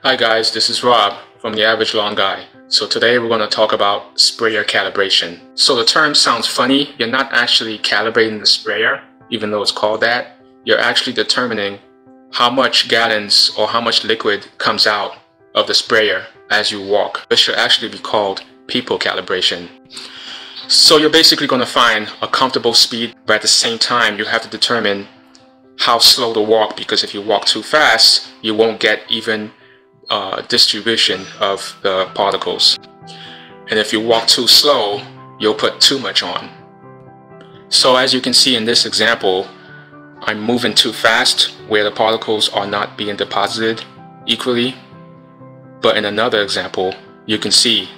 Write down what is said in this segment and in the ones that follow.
Hi guys, this is Rob from The Average Lawn Guy. So today we're going to talk about sprayer calibration. So the term sounds funny. You're not actually calibrating the sprayer, even though it's called that. You're actually determining how much gallons or how much liquid comes out of the sprayer as you walk. This should actually be called people calibration. So you're basically going to find a comfortable speed, but at the same time you have to determine how slow to walk, because if you walk too fast, you won't get even distribution of the particles. And if you walk too slow, you'll put too much on. So as you can see in this example, I'm moving too fast where the particles are not being deposited equally. But in another example, you can see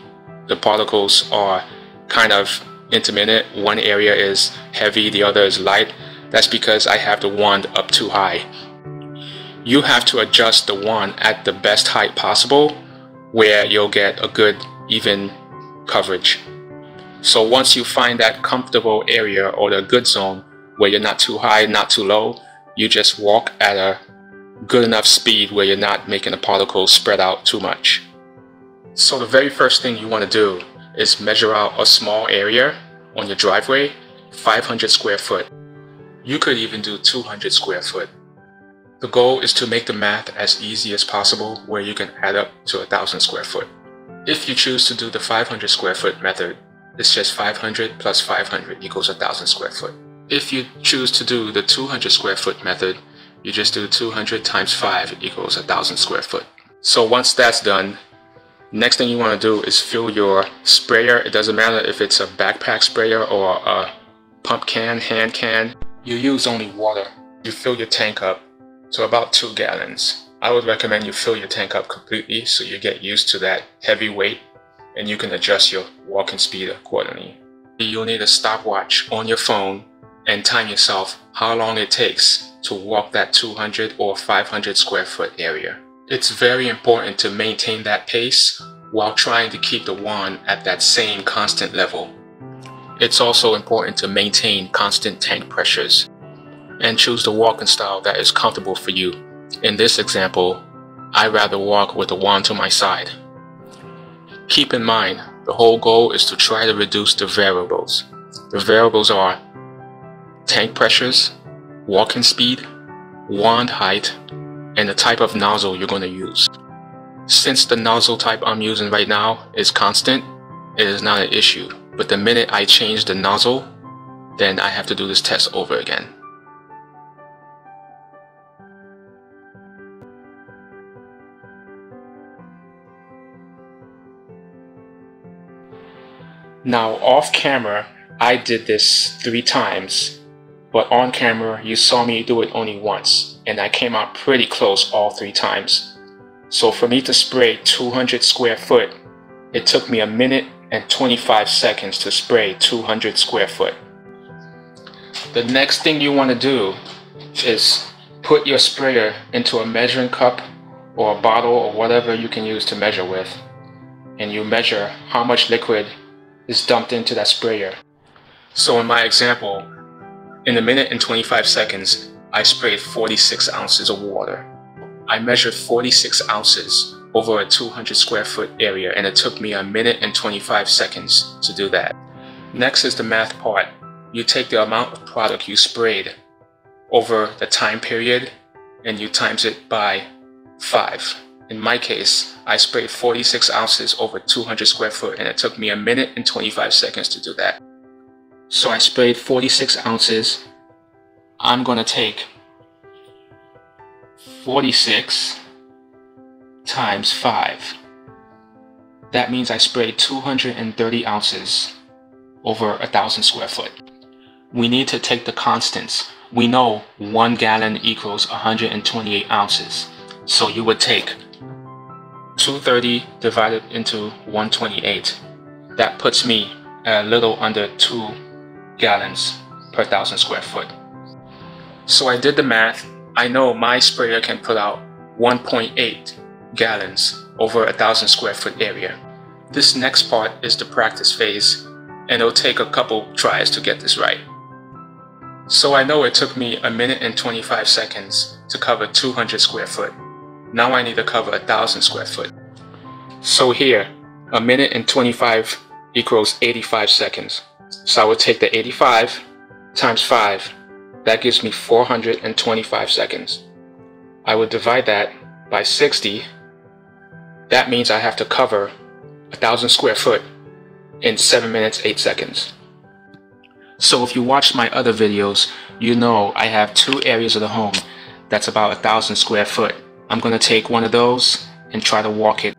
the particles are kind of intermittent. One area is heavy, the other is light. That's because I have the wand up too high. You have to adjust the wand at the best height possible where you'll get a good even coverage. So once you find that comfortable area or the good zone where you're not too high, not too low, you just walk at a good enough speed where you're not making the particles spread out too much. So the very first thing you want to do is measure out a small area on your driveway, 500 square foot. You could even do 200 square foot. The goal is to make the math as easy as possible where you can add up to 1,000 square foot. If you choose to do the 500 square foot method, it's just 500 plus 500 equals 1,000 square foot. If you choose to do the 200 square foot method, you just do 200 times 5 equals 1,000 square foot. So once that's done, next thing you want to do is fill your sprayer. It doesn't matter if it's a backpack sprayer or a pump can, hand can. You use only water. You fill your tank up to about 2 gallons. I would recommend you fill your tank up completely so you get used to that heavy weight and you can adjust your walking speed accordingly. You'll need a stopwatch on your phone and time yourself how long it takes to walk that 200 or 500 square foot area. It's very important to maintain that pace while trying to keep the wand at that same constant level. It's also important to maintain constant tank pressures and choose the walking style that is comfortable for you. In this example, I'd rather walk with the wand to my side. Keep in mind, the whole goal is to try to reduce the variables. The variables are tank pressures, walking speed, wand height, and the type of nozzle you're going to use. Since the nozzle type I'm using right now is constant, it is not an issue. But the minute I change the nozzle, then I have to do this test over again. Now off camera, I did this 3 times, but on camera you saw me do it only once, and I came out pretty close all 3 times. So for me to spray 200 square foot, it took me 1 minute and 25 seconds to spray 200 square foot. The next thing you want to do is put your sprayer into a measuring cup or a bottle or whatever you can use to measure with, and you measure how much liquid is dumped into that sprayer. So in my example, in 1 minute and 25 seconds, I sprayed 46 ounces of water. I measured 46 ounces over a 200 square foot area, and it took me 1 minute and 25 seconds to do that. Next is the math part. You take the amount of product you sprayed over the time period and you times it by 5. In my case, I sprayed 46 ounces over 200 square foot, and it took me 1 minute and 25 seconds to do that. So I sprayed 46 ounces. I'm going to take 46 times 5. That means I sprayed 230 ounces over 1,000 square foot. We need to take the constants. We know 1 gallon equals 128 ounces. So you would take 230 divided into 128. That puts me at a little under 2 gallons per 1,000 square foot. So I did the math. I know my sprayer can put out 1.8 gallons over 1,000 square foot area. This next part is the practice phase, and it'll take a couple tries to get this right. So I know it took me 1 minute and 25 seconds to cover 200 square foot. Now I need to cover 1,000 square foot. So here, 1 minute and 25 equals 85 seconds. So I would take the 85 times 5. That gives me 425 seconds. I would divide that by 60. That means I have to cover 1,000 square foot in 7 minutes, 8 seconds. So if you watched my other videos, you know I have 2 areas of the home that's about 1,000 square foot. I'm going to take one of those and try to walk it.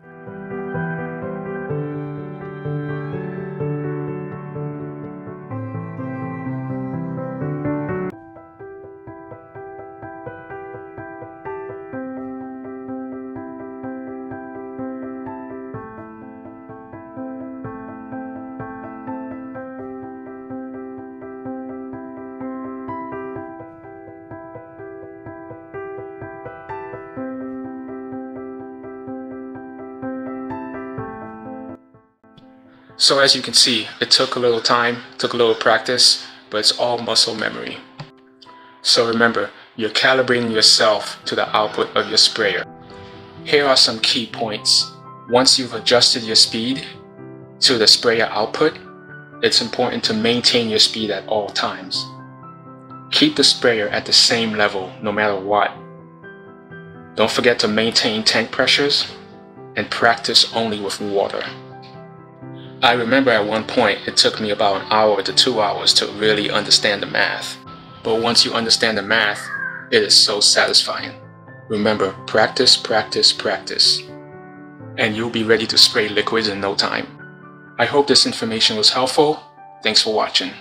So as you can see, it took a little time, took a little practice, but it's all muscle memory. So remember, you're calibrating yourself to the output of your sprayer. Here are some key points. Once you've adjusted your speed to the sprayer output, it's important to maintain your speed at all times. Keep the sprayer at the same level no matter what. Don't forget to maintain tank pressures and practice only with water. I remember at one point it took me about an hour to 2 hours to really understand the math. But once you understand the math, it is so satisfying. Remember, practice, practice, practice. And you'll be ready to spray liquids in no time. I hope this information was helpful. Thanks for watching.